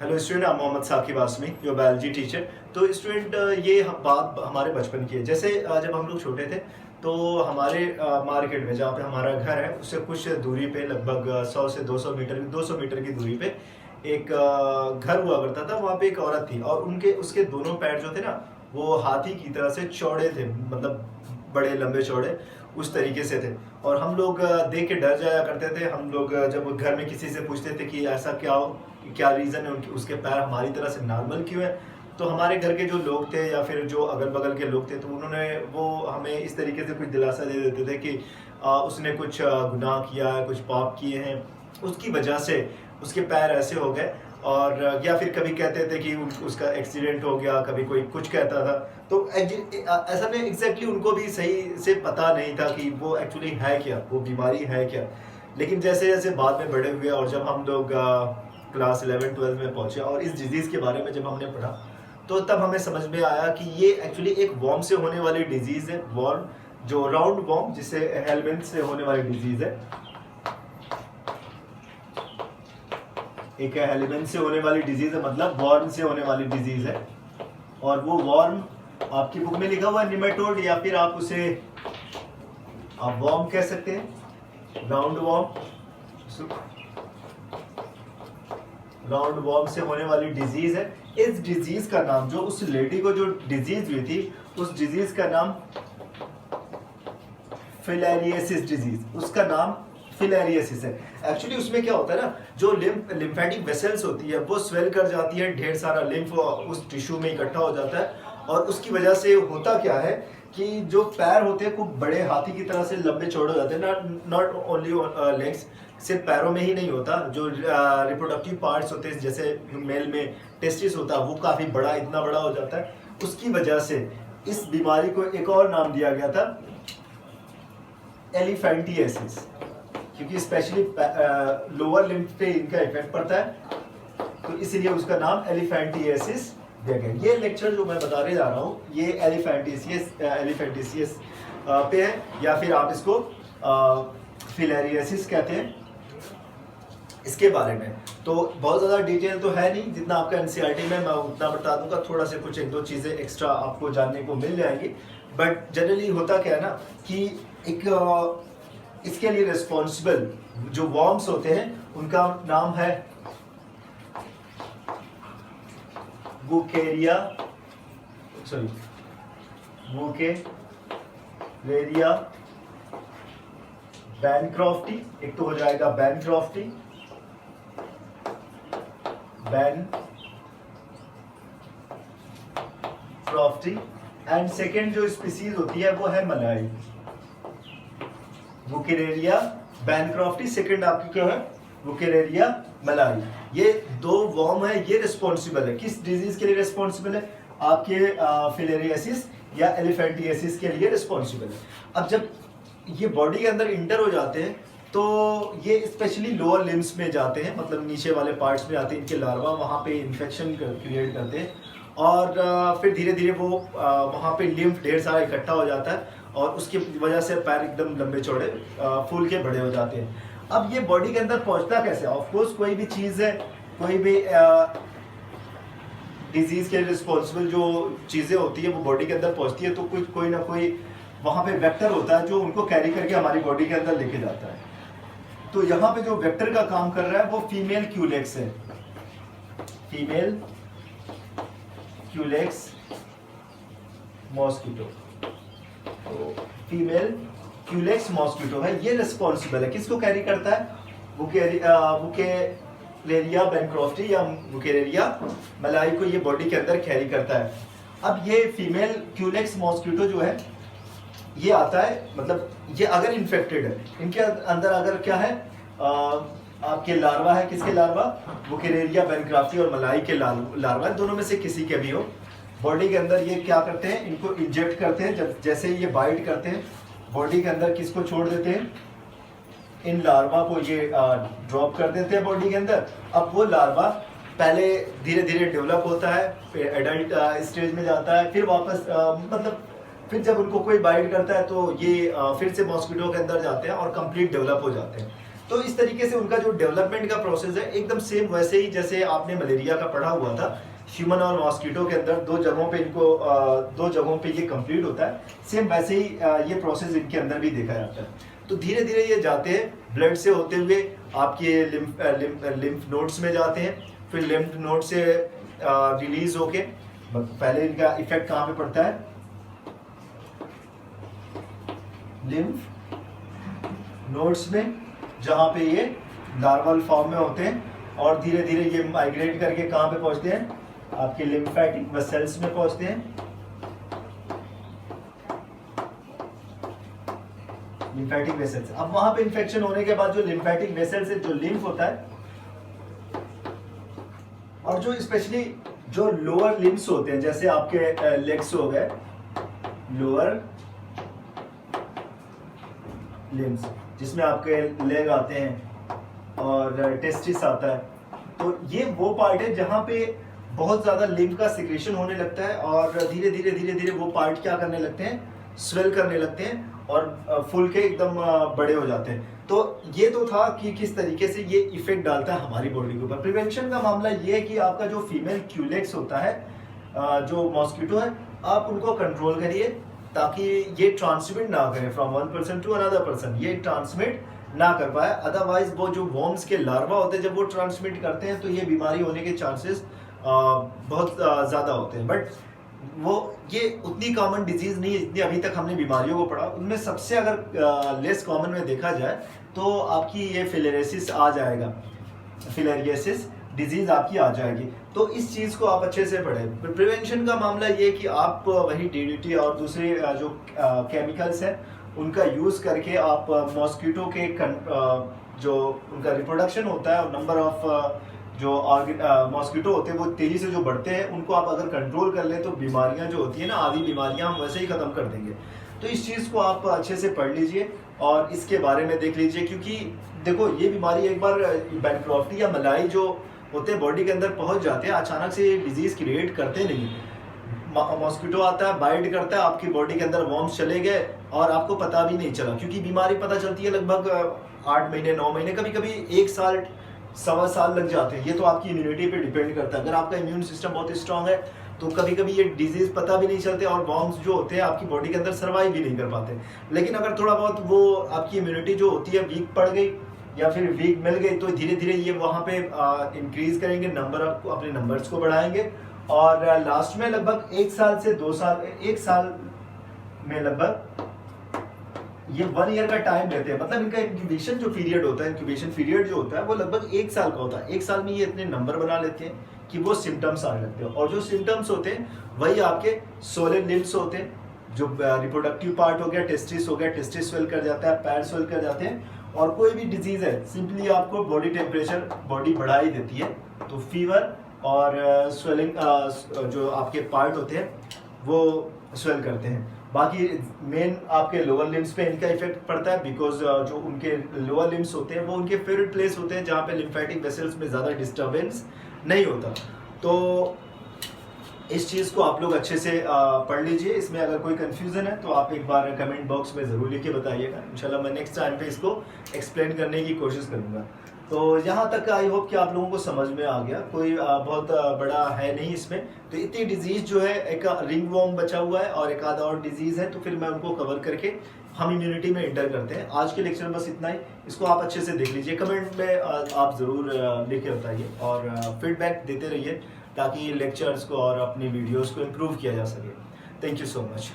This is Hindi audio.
Hello student, I'm Mohammad Saqib Asmi, your biology teacher. तो स्टूडेंट, ये बात हमारे बचपन की है। जैसे जब हम लोग छोटे थे तो हमारे मार्केट में जहाँ पे हमारा घर है उससे कुछ दूरी पे लगभग 100 से 200 मीटर की दूरी पे एक घर हुआ करता था। वहाँ पे एक औरत थी और उनके उसके दोनों पैर जो थे ना, वो हाथी की तरह से चौड़े थे, मतलब बड़े लंबे चौड़े उस तरीके से थे। और हम लोग देख के डर जाया करते थे। हम लोग जब घर में किसी से पूछते थे कि ऐसा क्या रीज़न है, उनके उसके पैर हमारी तरह से नॉर्मल क्यों है, तो हमारे घर के जो लोग थे या फिर जो अगल बगल के लोग थे तो उन्होंने वो हमें इस तरीके से कुछ दिलासा दे देते थे कि उसने कुछ गुनाह किया है, कुछ पाप किए हैं, उसकी वजह से उसके पैर ऐसे हो गए। और या फिर कभी कहते थे कि उसका एक्सीडेंट हो गया, कभी कोई कुछ कहता था। तो ऐसा में एग्जैक्टली उनको भी सही से पता नहीं था कि वो एक्चुअली है क्या, वो बीमारी है क्या। लेकिन जैसे जैसे बाद में बड़े हुए और जब हम लोग क्लास 11-12 में पहुंचे और इस डिजीज़ के बारे में जब हमने पढ़ा तो तब हमें समझ में आया कि ये एक्चुअली एक वॉर्म से होने वाली डिजीज़ है। वॉर्म, जो राउंड वॉर्म, जिसे हेलमिंथ से होने वाली डिजीज़ है। एक हेलमिंथ से होने वाली डिजीज़ है, मतलब वॉर्म से होने वाली डिजीज़ है। और वो वॉर्म आपकी बुक में लिखा हुआ है निमेटोड, या फिर आप उसे आप वॉर्म कह सकते हैं, राउंड वॉर्म। राउंड वॉर्म से होने वाली डिजीज है। इस डिजीज का नाम, जो उस लेडी को जो डिजीज हुई थी, उस डिजीज का नाम फिलेरियसिस डिजीज, उसका नाम फिलेरियसिस है। एक्चुअली उसमें क्या होता है ना, जो लिम्फेटिक वेसल्स होती है वो स्वेल कर जाती है, ढेर सारा लिम्फ उस टिश्यू में इकट्ठा हो जाता है। और उसकी वजह से होता क्या है कि जो पैर होते हैं खूब बड़े हाथी की तरह से लंबे चौड़े हो जाते हैं। नॉट ओनली लेग्स, सिर्फ पैरों में ही नहीं होता, जो रिप्रोडक्टिव पार्ट्स होते हैं, जैसे मेल में टेस्टिस होता है, वो काफ़ी बड़ा, इतना बड़ा हो जाता है। उसकी वजह से इस बीमारी को एक और नाम दिया गया था, एलिफेंटिएसिस, क्योंकि स्पेशली लोअर लिम्फ पे इनका इफेक्ट पड़ता है, तो इसलिए उसका नाम एलिफेंटिएसिस दिया गया। ये लेक्चर जो मैं बताने जा रहा हूँ ये एलिफेंटिएसिस पे है, या फिर आप इसको फिलेरियसिस कहते हैं, इसके बारे में। तो बहुत ज़्यादा डिटेल तो है नहीं, जितना आपका एनसीईआरटी में मैं उतना बता दूंगा। थोड़ा से कुछ एक दो चीज़ें एक्स्ट्रा आपको जानने को मिल जाएंगी। बट जनरली होता क्या है ना कि एक इसके लिए रिस्पॉन्सिबल जो वॉर्म्स होते हैं उनका नाम है बुकेरिया, बुकेरेरिया बैनक्रॉफ्टी। एक तो हो जाएगा बैनक्रॉफ्टी, एंड सेकेंड जो स्पीसीज होती है वो है मलाई, बुकेरेरिया बैनक्रॉफ्टी। सेकेंड आपकी क्या है, बुकेरेरिया मलाई। ये दो वॉर्म है, ये रिस्पॉन्सिबल है किस डिजीज के लिए रिस्पॉन्सिबल है, आपके फिलेरियसिस या एलिफेंटिएसिस के लिए रिस्पॉन्सिबल है। अब जब ये बॉडी के अंदर इंटर हो जाते हैं तो ये स्पेशली लोअर लिम्स में जाते हैं, मतलब नीचे वाले पार्ट्स में आते हैं इनके लार्वा, वहाँ पे इन्फेक्शन क्रिएट करते हैं। और फिर धीरे धीरे वो वहाँ पे लिम्फ ढेर सारा इकट्ठा हो जाता है और उसकी वजह से पैर एकदम लंबे चौड़े फूल के बड़े हो जाते हैं। अब ये बॉडी के अंदर पहुँचता कैसे? ऑफकोर्स कोई भी चीज़ है, कोई भी डिजीज़ के रिस्पॉन्सिबल जो चीज़ें होती है वो बॉडी के अंदर पहुँचती है, तो कुछ कोई ना कोई वहाँ पे वेक्टर होता है जो उनको कैरी करके हमारी बॉडी के अंदर लेके जाता है। तो यहाँ पे जो वेक्टर का काम कर रहा है वो फीमेल क्यूलेक्स है, फीमेल क्यूलेक्स मॉस्किटो। तो फीमेल क्यूलेक्स मॉस्किटो है, ये रिस्पॉन्सिबल है। किसको कैरी करता है? बुकेरेरिया बैनक्रॉफ्टी या बुकेरेरिया मलाई को ये बॉडी के अंदर कैरी करता है। अब ये फीमेल क्यूलेक्स मॉस्किटो जो है ये आता है, मतलब ये अगर इन्फेक्टेड है, इनके अंदर अगर क्या है, आपके लार्वा है, किसके लार्वा? बुकेरेरिया बैनक्रॉफ्टी और मलाई के लार्वा, दोनों में से किसी के भी हो। बॉडी के अंदर ये क्या करते हैं, इनको इंजेक्ट करते हैं। जब जैसे ये बाइट करते हैं बॉडी के अंदर, किसको छोड़ देते हैं? इन लार्वा को ये ड्रॉप कर देते हैं बॉडी के अंदर। अब वो लार्वा पहले धीरे धीरे डेवलप होता है, फिर एडल्ट स्टेज में जाता है, फिर वापस मतलब फिर जब उनको कोई बाइट करता है तो ये फिर से मॉस्किटो के अंदर जाते हैं और कंप्लीट डेवलप हो जाते हैं। तो इस तरीके से उनका जो डेवलपमेंट का प्रोसेस है एकदम सेम वैसे ही जैसे आपने मलेरिया का पढ़ा हुआ था, ह्यूमन और मॉस्किटो के अंदर दो जगहों पे ये कंप्लीट होता है, सेम वैसे ही ये प्रोसेस इनके अंदर भी देखा जाता है। तो धीरे धीरे ये जाते हैं ब्लड से होते हुए आपके लिम्फ नोड्स में जाते हैं, फिर लिम्फ नोड से रिलीज होके पहले इनका इफेक्ट कहाँ पे पड़ता है, लिम्फ नोड्स में, जहाँ पे ये लार्वल फॉर्म में होते हैं और धीरे धीरे ये माइग्रेट करके कहाँ पे पहुँचते हैं, आपके लिम्फेटिक वेसल्स में पहुँचते हैं। लिम्फेटिक वेसल्स, अब वहां पे इन्फेक्शन होने के बाद जो लिम्फेटिक वेसल से जो लिम्फ होता है और जो स्पेशली जो लोअर लिम्स होते हैं, जैसे आपके लेग्स हो गए, लोअर लिम्स जिसमें आपके लेग आते हैं और टेस्टिस आता है, तो ये वो पार्ट है जहां पे बहुत ज्यादा लिम्फ का सिक्रेशन होने लगता है और धीरे धीरे वो पार्ट क्या करने लगते हैं, स्वेल करने लगते हैं और फूल के एकदम बड़े हो जाते हैं। तो ये तो था कि किस तरीके से ये इफेक्ट डालता है हमारी बॉडी के ऊपर। प्रिवेंशन का मामला ये है कि आपका जो फीमेल क्यूलेक्स होता है, जो मॉस्किटो है, आप उनको कंट्रोल करिए ताकि ये ट्रांसमिट ना करें from one person to another person, ये ट्रांसमिट ना कर पाए। अदरवाइज वो जो वॉर्म्स के लार्वा होते हैं जब वो ट्रांसमिट करते हैं तो ये बीमारी होने के चांसेस बहुत ज़्यादा होते हैं। बट वो ये उतनी कॉमन डिजीज नहीं है जितनी अभी तक हमने बीमारियों को पढ़ा। उनमें सबसे अगर लेस कॉमन में देखा जाए तो आपकी ये फिलेरियासिस आ जाएगा, फिलेरियासिस डिजीज आपकी आ जाएगी। तो इस चीज़ को आप अच्छे से पढ़ें। प्रिवेंशन का मामला ये कि आप वही डीडीटी और दूसरे जो केमिकल्स हैं उनका यूज़ करके आप मॉस्किटो के जो उनका रिप्रोडक्शन होता है और नंबर ऑफ जो मॉस्किटो होते हैं वो तेजी से जो बढ़ते हैं, उनको आप अगर कंट्रोल कर ले तो बीमारियां जो होती है ना, आधी बीमारियां हम वैसे ही खत्म कर देंगे। तो इस चीज़ को आप अच्छे से पढ़ लीजिए और इसके बारे में देख लीजिए, क्योंकि देखो ये बीमारी एक बार बैनक्रॉफ्टी या मलाई जो होते हैं बॉडी के अंदर पहुंच जाते हैं, अचानक से ये डिजीज क्रिएट करते नहीं। मॉस्किटो आता है, बाइट करता है, आपकी बॉडी के अंदर वॉर्म्स चले गए और आपको पता भी नहीं चला, क्योंकि बीमारी पता चलती है लगभग 8 महीने 9 महीने, कभी कभी 1 साल 1.25 साल लग जाते हैं। ये तो आपकी इम्यूनिटी पे डिपेंड करता है। अगर आपका इम्यून सिस्टम बहुत स्ट्रांग है तो कभी कभी ये डिजीज पता भी नहीं चलते और वॉर्म्स जो होते हैं आपकी बॉडी के अंदर सर्वाइव भी नहीं कर पाते। लेकिन अगर थोड़ा बहुत वो आपकी इम्यूनिटी जो होती है वीक पड़ गई या फिर वीक मिल गई तो धीरे धीरे ये वहाँ पे इंक्रीज करेंगे, अपने नंबर्स को बढ़ाएंगे और लास्ट में लगभग 1 साल से 2 साल, 1 साल में लगभग ये 1 ईयर का टाइम लेते हैं। मतलब इनका इंक्यूबेशन जो पीरियड होता है, इंक्यूबेशन पीरियड जो होता है वो लगभग 1 साल का होता है। 1 साल में ये इतने नंबर बना लेते हैं कि वो सिम्टम्स आने लगते हैं और जो सिम्टम्स होते हैं वही आपके सोलिड लिम्स होते हैं, जो रिप्रोडक्टिव पार्ट हो गया, टेस्टिस हो गया, टेस्टिस स्वेल कर जाता है, पैर स्वेल कर जाते हैं। और कोई भी डिजीज है सिंपली आपको बॉडी टेम्परेचर बॉडी बढ़ा ही देती है, तो फीवर और स्वेलिंग जो आपके पार्ट होते हैं वो स्वेल करते हैं। बाकी मेन आपके लोअर लिम्स पे इनका इफेक्ट पड़ता है, बिकॉज जो उनके लोअर लिम्स होते हैं वो उनके फेवरेट प्लेस होते हैं जहाँ पे लिम्फेटिक वेसल्स में ज़्यादा डिस्टर्बेंस नहीं होता। तो इस चीज़ को आप लोग अच्छे से पढ़ लीजिए। इसमें अगर कोई कंफ्यूजन है तो आप एक बार कमेंट बॉक्स में ज़रूर लिख के बताइएगा। इंशाल्लाह मैं नेक्स्ट टाइम पे इसको एक्सप्लेन करने की कोशिश करूँगा। तो यहाँ तक आई होप कि आप लोगों को समझ में आ गया, कोई बहुत बड़ा है नहीं इसमें। तो इतनी डिजीज़ जो है, एक रिंग वॉर्म बचा हुआ है और एक आधा और डिजीज़ है, तो फिर मैं उनको कवर करके हम इम्यूनिटी में एंटर करते हैं। आज के लेक्चर में बस इतना ही, इसको आप अच्छे से देख लीजिए। कमेंट में आप ज़रूर लिख के बताइए और फीडबैक देते रहिए ताकि लेक्चर्स को और अपनी वीडियोज़ को इम्प्रूव किया जा सके। Thank you so much.